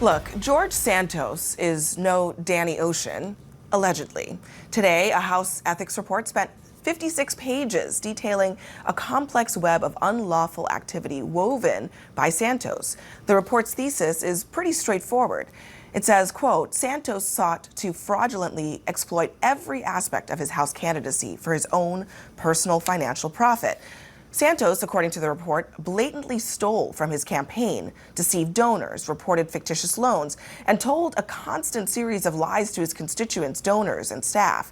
Look, George Santos is no Danny Ocean, allegedly. Today, a House ethics report spent 56 pages detailing a complex web of unlawful activity woven by Santos. The report's thesis is pretty straightforward. It says, quote, Santos sought to fraudulently exploit every aspect of his House candidacy for his own personal financial profit. Santos, according to the report, blatantly stole from his campaign, deceived donors, reported fictitious loans, and told a constant series of lies to his constituents, donors, and staff.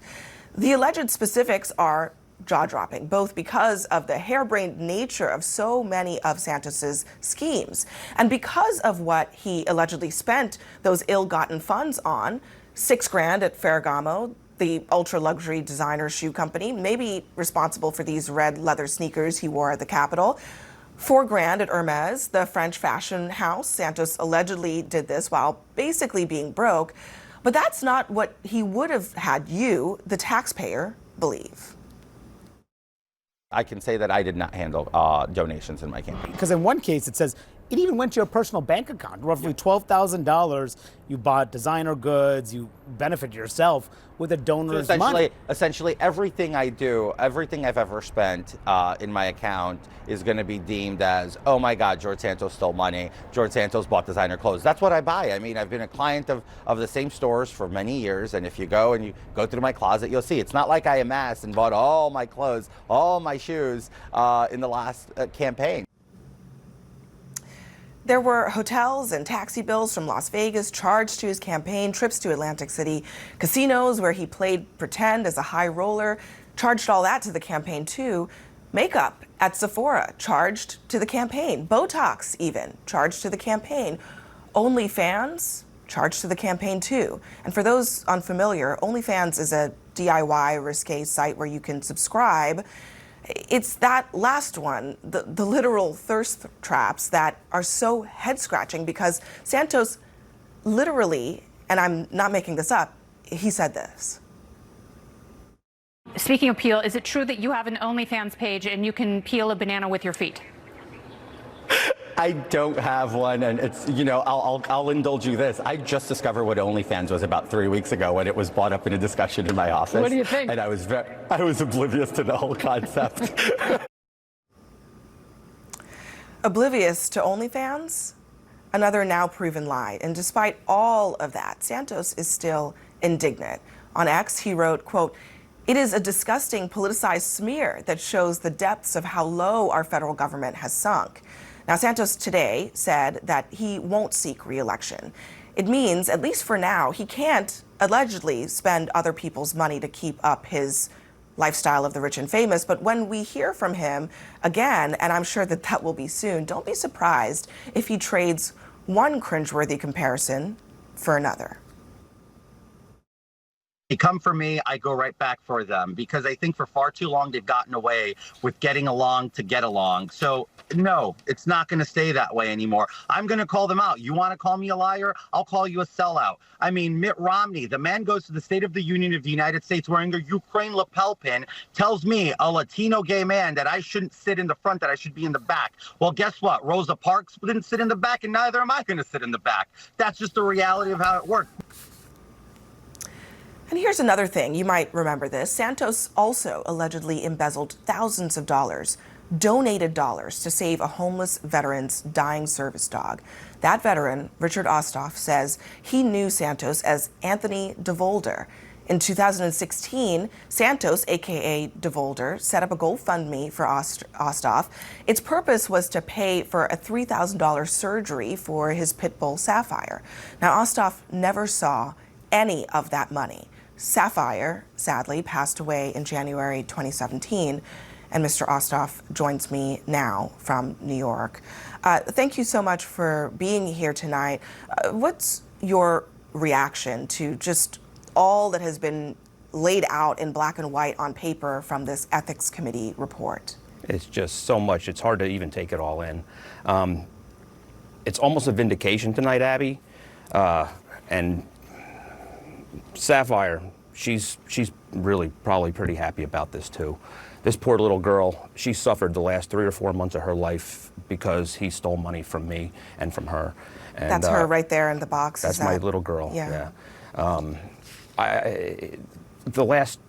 The alleged specifics are jaw-dropping, both because of the harebrained nature of so many of Santos's schemes and because of what he allegedly spent those ill-gotten funds on. $6,000 at Ferragamo, the ultra-luxury designer shoe company, may be responsible for these red leather sneakers he wore at the Capitol. $4,000 at Hermes, the French fashion house. Santos allegedly did this while basically being broke. But that's not what he would have had you, the taxpayer, believe. I can say that I did not handle donations in my campaign. Because in one case it says it even went to your personal bank account, roughly $12,000. You bought designer goods, you benefit yourself with a donor's money. Essentially, everything I do, everything I've ever spent in my account is going to be deemed as, oh my God, George Santos stole money. George Santos bought designer clothes. That's what I buy. I mean, I've been a client of the same stores for many years, and if you go through my closet, you'll see. It's not like I amassed and bought all my clothes, all my shoes in the last campaign. There were hotels and taxi bills from Las Vegas charged to his campaign, trips to Atlantic City, casinos where he played pretend as a high roller, charged all that to the campaign too. Makeup at Sephora charged to the campaign. Botox even charged to the campaign. OnlyFans charged to the campaign too. And for those unfamiliar, OnlyFans is a DIY risque site where you can subscribe. It's that last one, the literal thirst traps that are so head-scratching because Santos literally, and I'm not making this up, he said this. Speaking of peel, is it true that you have an OnlyFans page and you can peel a banana with your feet? I don't have one, and it's, I'll indulge you this. I just discovered what OnlyFans was about 3 weeks ago when it was brought up in a discussion in my office. What do you think? And I was oblivious to the whole concept. Oblivious to OnlyFans? Another now proven lie. And despite all of that, Santos is still indignant. On X, he wrote, quote, "It is a disgusting politicized smear that shows the depths of how low our federal government has sunk." Now, Santos today said that he won't seek re-election. It means, at least for now, he can't allegedly spend other people's money to keep up his lifestyle of the rich and famous. But when we hear from him again, and I'm sure that will be soon, don't be surprised if he trades one cringeworthy comparison for another. They come for me, I go right back for them, because I think for far too long they've gotten away with getting along to get along. So no, it's not going to stay that way anymore. I'm going to call them out. You want to call me a liar? I'll call you a sellout. I mean, Mitt Romney, the man goes to the State of the Union of the United States wearing a Ukraine lapel pin, tells me, a Latino gay man, that I shouldn't sit in the front, that I should be in the back. Well, guess what? Rosa Parks didn't sit in the back, and neither am I going to sit in the back. That's just the reality of how it works. And here's another thing, you might remember this. Santos also allegedly embezzled thousands of dollars, donated dollars, to save a homeless veteran's dying service dog. That veteran, Richard Ostoff, says he knew Santos as Anthony DeVolder. In 2016, Santos, aka DeVolder, set up a GoFundMe for Ostoff. Its purpose was to pay for a $3,000 surgery for his pit bull Sapphire. Now, Ostoff never saw any of that money. Sapphire, sadly, passed away in January 2017, and Mr. Ostoff joins me now from New York. Thank you so much for being here tonight. What's your reaction to just all that has been laid out in black and white on paper from this Ethics Committee report? It's just so much, it's hard to even take it all in. It's almost a vindication tonight, Abby, and Sapphire, she's really probably pretty happy about this too. This poor little girl, she suffered the last 3 or 4 months of her life because he stole money from me and from her. And, That's her right there in the box. That's my little girl. Yeah. The last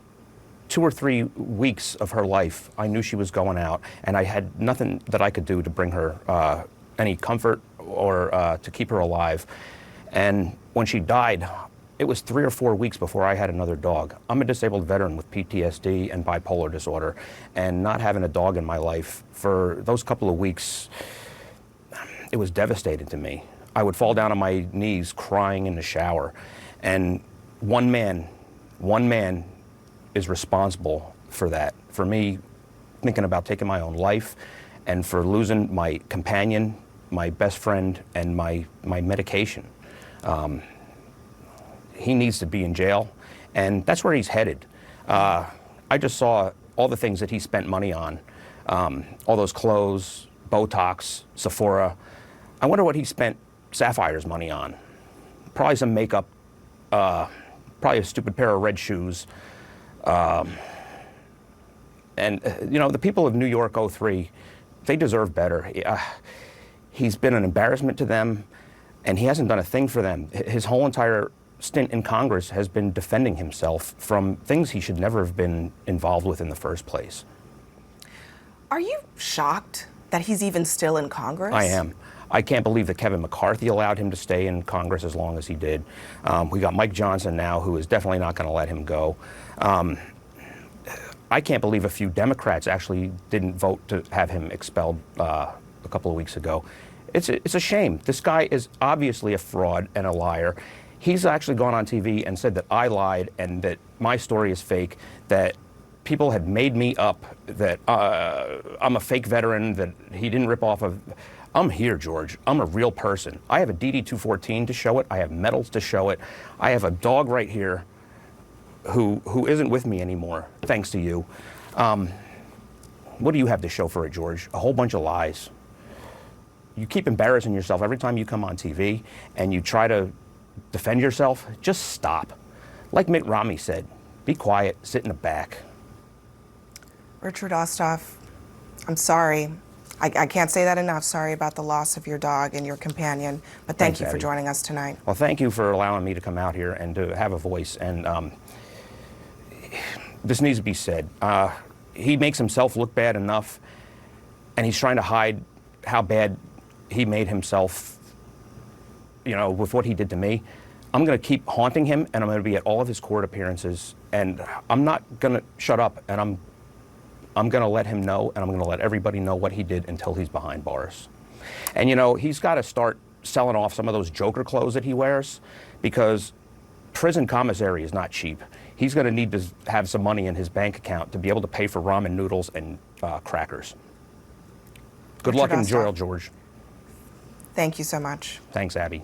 2 or 3 weeks of her life, I knew she was going out, and I had nothing that I could do to bring her any comfort or to keep her alive. And when she died, it was 3 or 4 weeks before I had another dog. I'm a disabled veteran with PTSD and bipolar disorder, and not having a dog in my life for those couple of weeks, it was devastating to me. I would fall down on my knees crying in the shower, and one man is responsible for that, for me thinking about taking my own life, and for losing my companion, my best friend, and my medication. He needs to be in jail, and that's where he's headed. I just saw all the things that he spent money on, all those clothes, Botox, Sephora. I wonder what he spent Sapphire's money on. Probably some makeup, probably a stupid pair of red shoes. And the people of New York 03, they deserve better. He's been an embarrassment to them, and he hasn't done a thing for them. His whole entire stint in Congress has been defending himself from things he should never have been involved with in the first place. Are you shocked that he's even still in Congress? I am. I can't believe that Kevin McCarthy allowed him to stay in Congress as long as he did. We got Mike Johnson now, who is definitely not going to let him go. I can't believe a few Democrats actually didn't vote to have him expelled a couple of weeks ago. It's a shame. This guy is obviously a fraud and a liar. He's actually gone on TV and said that I lied and that my story is fake, that people had made me up, that I'm a fake veteran, that he didn't rip off of. I'm here, George. I'm a real person. I have a DD-214 to show it. I have medals to show it. I have a dog right here who isn't with me anymore, thanks to you. What do you have to show for it, George? A whole bunch of lies. You keep embarrassing yourself every time you come on TV and you try to defend yourself. Just stop. Like Mitt Romney said, be quiet, sit in the back. Richard Osthoff, I'm sorry. I can't say that enough. Sorry about the loss of your dog and your companion, but thank Thanks, you for Abby. joining us tonight. Well, thank you for allowing me to come out here and to have a voice. And this needs to be said. He makes himself look bad enough, and he's trying to hide how bad he made himself, with what he did to me. I'm going to keep haunting him, and I'm going to be at all of his court appearances, and I'm not going to shut up, and I'm going to let him know, and I'm going to let everybody know what he did until he's behind bars. And he's got to start selling off some of those Joker clothes that he wears, because prison commissary is not cheap. He's going to need to have some money in his bank account to be able to pay for ramen noodles and crackers. Good luck in jail, George. Thank you so much. Thanks, Abby.